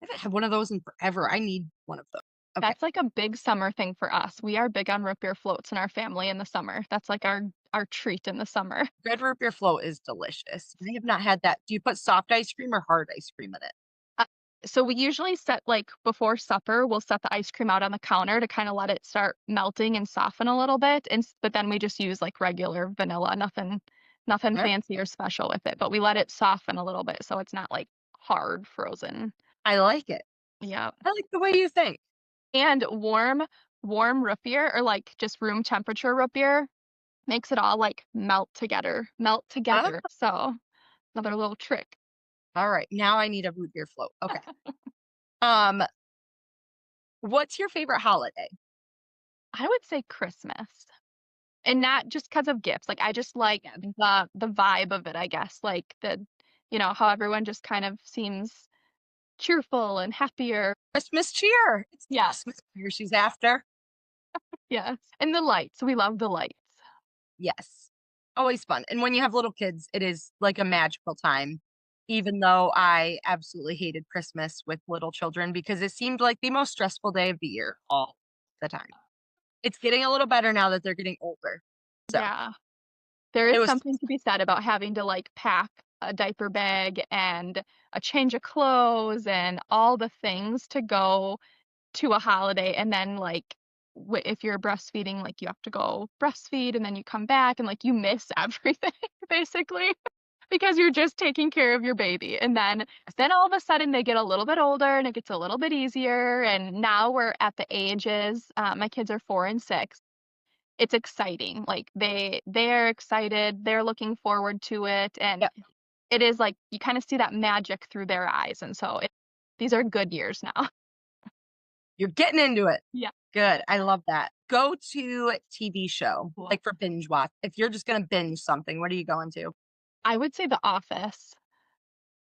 haven't had one of those in forever. I need one of those. Okay. That's like a big summer thing for us. We are big on root beer floats in our family in the summer. That's like our treat in the summer. Red root beer float is delicious. I have not had that. Do you put soft ice cream or hard ice cream in it? Uh, so we usually set like before supper, we'll set the ice cream out on the counter to kind of let it start melting and soften a little bit. But then we just use like regular vanilla, nothing All right. fancy or special with it. But we let it soften a little bit so it's not like hard frozen. I like it. Yeah. I like the way you think. And warm root beer or like just room temperature root beer makes it all like melt together. Ah, So another little trick. all right. Now I need a root beer float. Okay. Um, what's your favorite holiday? I would say Christmas. And not just because of gifts. Like I just like the vibe of it, I guess. Like how everyone just kind of seems cheerful and happier. Christmas cheer. It's the Yeah. Christmas cheer she's after. Yes. And the lights. We love the lights. Yes. Always fun. And when you have little kids, it is like a magical time. Even though I absolutely hated Christmas with little children because it seemed like the most stressful day of the year all the time. It's getting a little better now that they're getting older. So Yeah. There it is was something to be said about having to like pack a diaper bag and a change of clothes and all the things to go to a holiday. And then like if you're breastfeeding, like you have to go breastfeed and then you come back and like you miss everything basically because you're just taking care of your baby. And then all of a sudden they get a little bit older and it gets a little bit easier. And now we're at the ages, my kids are 4 and 6. It's exciting. Like they're excited. They're looking forward to it. And yeah, it is like you kind of see that magic through their eyes. And so these are good years now. you're getting into it. Yeah. Good. I love that. Go to TV show, like for binge watch. If you're just gonna binge something, what are you going to? I would say The Office.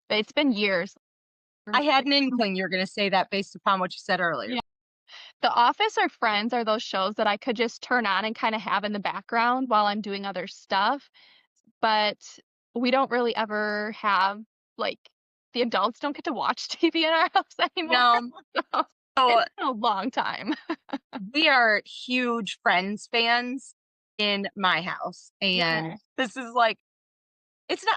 But it's been years. I had an inkling you're gonna say that based upon what you said earlier. Yeah. The Office or Friends are those shows that I could just turn on and kind of have in the background while I'm doing other stuff. But we don't really ever have like the adults don't get to watch TV in our house anymore. No. So So it's been a long time. we are huge Friends fans in my house. And Okay. this is like it's not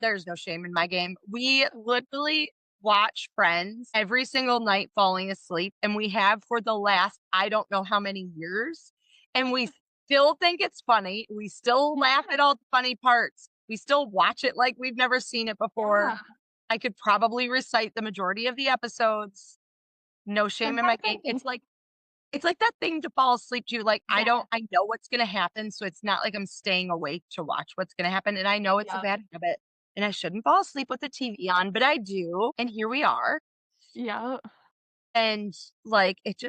there's no shame in my game. We literally watch Friends every single night falling asleep, and we have for the last I don't know how many years. And we still think it's funny. We still laugh at all the funny parts. We still watch it like we've never seen it before. Yeah. I could probably recite the majority of the episodes. No shame in my game. It's like that thing to fall asleep to. Like, I Yeah. know what's going to happen. So it's not like I'm staying awake to watch what's going to happen. And I know it's a Yep. bad habit and I shouldn't fall asleep with the TV on, but I do. And here we are. Yeah. And like, it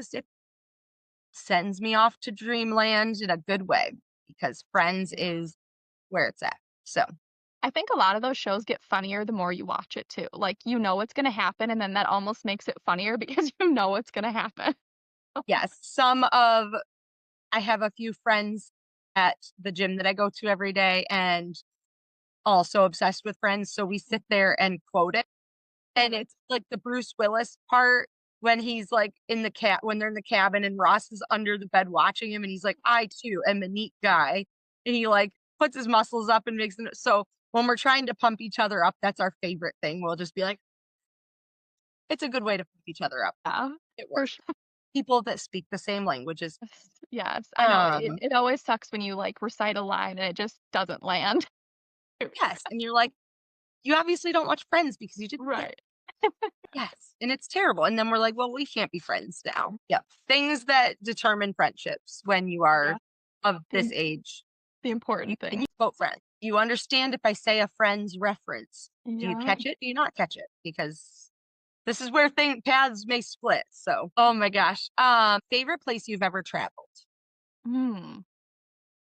sends me off to dreamland in a good way because Friends is where it's at. So, I think a lot of those shows get funnier the more you watch it too. Like you know what's gonna happen, and then that almost makes it funnier because you know what's gonna happen. yes, I have a few friends at the gym that I go to every day and also obsessed with Friends. So we sit there and quote it. And it's like the Bruce Willis part when he's like when they're in the cabin and Ross is under the bed watching him and he's like, I too am a neat guy. And he like puts his muscles up and makes them. So when we're trying to pump each other up, that's our favorite thing. We'll just be like, it's a good way to pump each other up. Yeah, It for works. sure. People that speak the same languages. Yes, I know. Um, It always sucks when you like recite a line and it just doesn't land. yes. And you're like, you obviously don't watch Friends because you didn't get Right. yes, and it's terrible. And then we're like, well, we can't be friends now. Yep. Things that determine friendships when you are of this age. The important And thing. you quote Friends. You understand if I say a Friends reference. Do you Yeah. catch it? Do you not catch it? Because This is where paths may split. So, oh my gosh. Favorite place you've ever traveled? Hmm.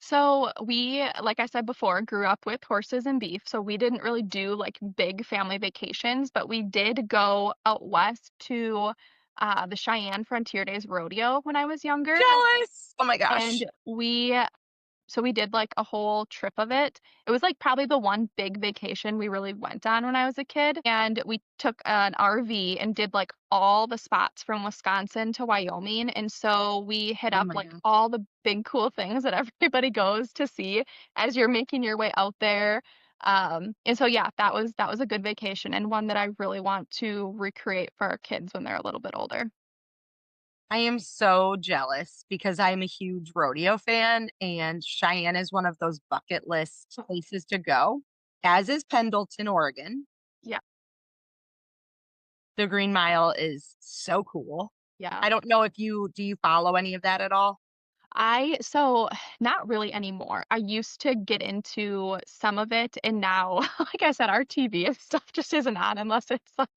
So we, like I said before, grew up with horses and beef. So we didn't really do like big family vacations, but we did go out west to the Cheyenne Frontier Days Rodeo when I was younger. Jealous. Oh my gosh. And we did like a whole trip of it. It was like probably the one big vacation we really went on when I was a kid. And we took an RV and did like all the spots from Wisconsin to Wyoming. And so we hit Oh up my like gosh. all the big cool things that everybody goes to see as you're making your way out there. And so yeah, that was a good vacation and one that I really want to recreate for our kids when they're a little bit older. I am so jealous because I'm a huge rodeo fan and Cheyenne is one of those bucket list places to go, as is Pendleton, Oregon. Yeah, The Green Mile is so cool. yeah. I don't know if do you follow any of that at all? So not really anymore. I used to get into some of it, and now, like I said, our TV and stuff just isn't on unless it's like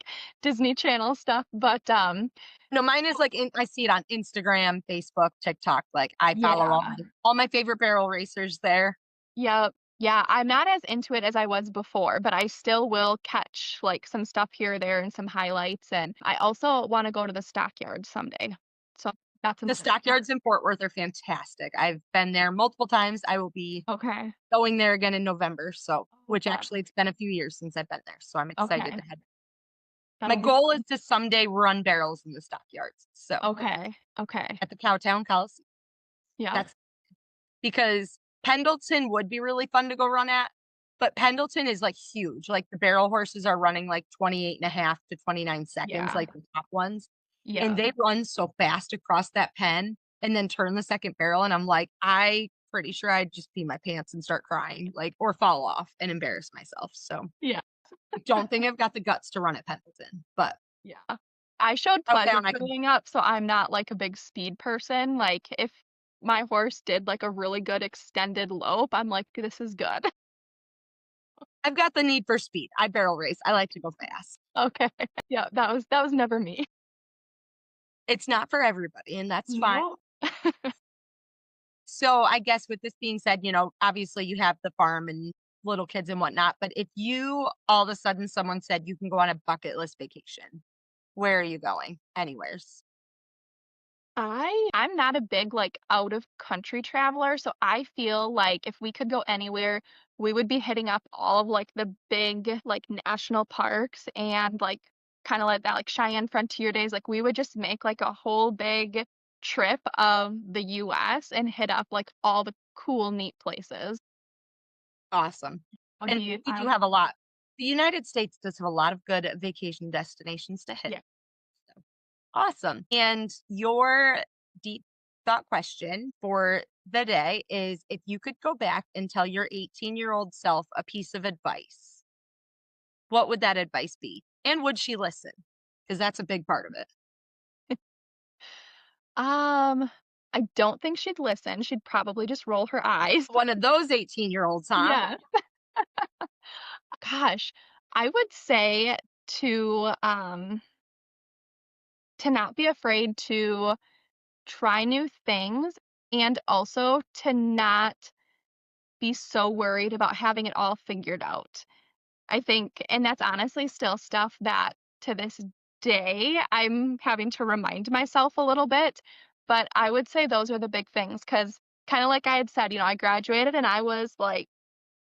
Disney Channel stuff. But No, mine is like I see it on Instagram, Facebook, TikTok. Like I follow yeah, all my favorite barrel racers there. yeah, yeah. I'm not as into it as I was before, but I still will catch like some stuff here or there and some highlights. And I also want to go to the stockyard someday. So that's The important. stockyards in Fort Worth are fantastic. I've been there multiple times. I will be Okay. going there again in November. So, Oh, which fun. actually it's been a few years since I've been there. So I'm excited Okay. to head. My That'll be goal is fun. to someday run barrels in the stockyards. So Okay. Okay. at the Cowtown Coliseum. Yeah. That's because Pendleton would be really fun to go run at, but Pendleton is like huge. Like the barrel horses are running like 28 and a half to 29 seconds, Yeah. like the top ones. And Yeah. they run so fast across that pen and then turn the second barrel. And I'm like, I pretty sure I'd just pee my pants and start crying, like, or fall off and embarrass myself. So Yeah. I don't think I've got the guts to run at Pendleton, but Yeah. I showed out pleasure down I can. growing up, so I'm not like a big speed person. Like if my horse did like a really good extended lope, I'm like, this is good. I've got the need for speed. I barrel race. I like to go fast. Okay. Yeah, that was never me. It's not for everybody, and that's fine. No. So I guess with this being said, obviously you have the farm and little kids and whatnot, but if you all of a sudden someone said you can go on a bucket list vacation, where are you going? Anywheres. I'm not a big like out of country traveler, so I feel like if we could go anywhere, we would be hitting up all of like the big like national parks and like kind of like that like Cheyenne Frontier Days. Like we would just make like a whole big trip of the US and hit up like all the cool, neat places. Awesome. Oh, And we do have a lot. The United States does have a lot of good vacation destinations to hit. yeah. So, awesome. And your deep thought question for the day is if you could go back and tell your 18-year-old self a piece of advice, what would that advice be? And would she listen? Because that's a big part of it. I don't think she'd listen. She'd probably just roll her eyes. One of those 18-year-olds, huh? Yeah. Gosh, I would say to um to not be afraid to try new things and also to not be so worried about having it all figured out. I think, and that's honestly still stuff that to this day I'm having to remind myself a little bit, but I would say those are the big things because kind of like I had said, I graduated and I was like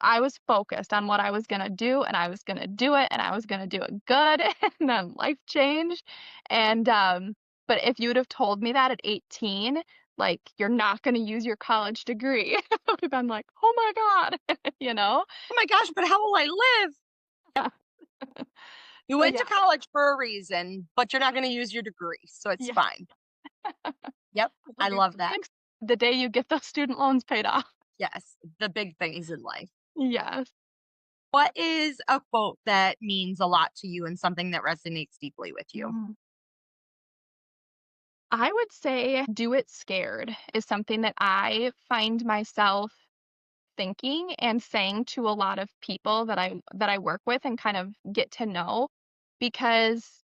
I was focused on what I was gonna do, and I was gonna do it, and I was gonna do it good, and then life changed. And but if you would have told me that at 18, like you're not gonna use your college degree, I would have been like, oh my God, you know? Oh my gosh, but how will I live? Yep. You So went yeah, to college for a reason, but you're not going to use your degree, so it's yeah. fine. Yep, It'll I be love that. fixed the day you get those student loans paid off. Yes, the big things in life. Yes. What is a quote that means a lot to you and something that resonates deeply with you? Mm. I would say do it scared is something that I find myself thinking and saying to a lot of people that I work with and kind of get to know because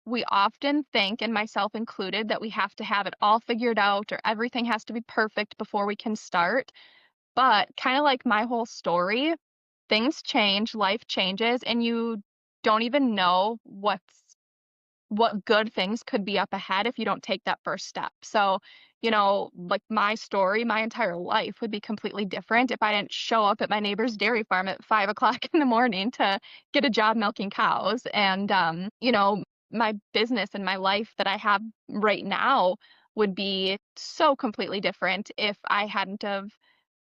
we often think, and myself included, that we have to have it all figured out or everything has to be perfect before we can start. But kind of like my whole story, things change, life changes, and you don't even know what good things could be up ahead if you don't take that first step. So, like my story, my entire life would be completely different if I didn't show up at my neighbor's dairy farm at 5 o'clock in the morning to get a job milking cows. And, my business and my life that I have right now would be so completely different if I hadn't have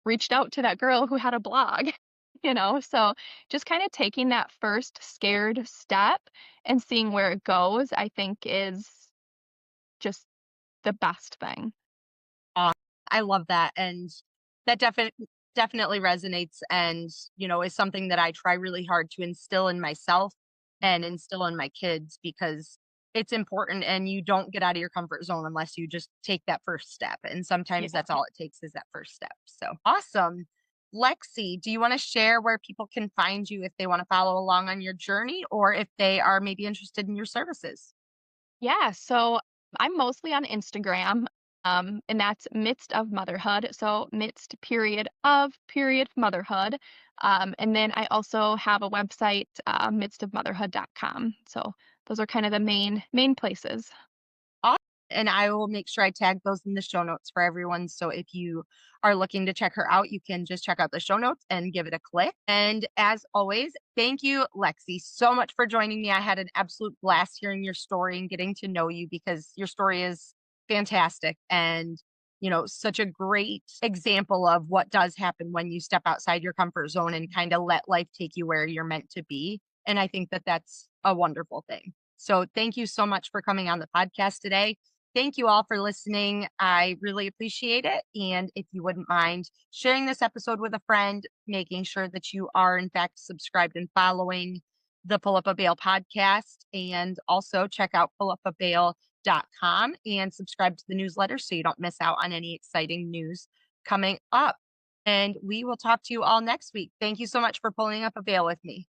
reached out to that girl who had a blog. So just kind of taking that first scared step and seeing where it goes, I think is just the best thing. I love that. And that definitely resonates and, is something that I try really hard to instill in myself and instill in my kids because it's important and you don't get out of your comfort zone unless you just take that first step. And sometimes Yeah. that's all it takes is that first step. So awesome. Lexi, do you want to share where people can find you if they want to follow along on your journey or if they are maybe interested in your services? Yeah, so I'm mostly on Instagram, and that's midst of motherhood. So midst period motherhood. And then I also have a website, midstofmotherhood.com. So those are kind of the main places. Aw and I will make sure I tag those in the show notes for everyone, so if you are looking to check her out, you can just check out the show notes and give it a click, and as always, thank you, Lexi, so much for joining me. I had an absolute blast hearing your story and getting to know you because your story is fantastic and, such a great example of what does happen when you step outside your comfort zone and kinda let life take you where you're meant to be, and I think that that's a wonderful thing. So thank you so much for coming on the podcast today. Thank you all for listening. I really appreciate it. And if you wouldn't mind sharing this episode with a friend, making sure that you are, in fact, subscribed and following the Pull Up a Bale podcast. And also check out pullupabale.com and subscribe to the newsletter so you don't miss out on any exciting news coming up. And we will talk to you all next week. Thank you so much for pulling up a bale with me.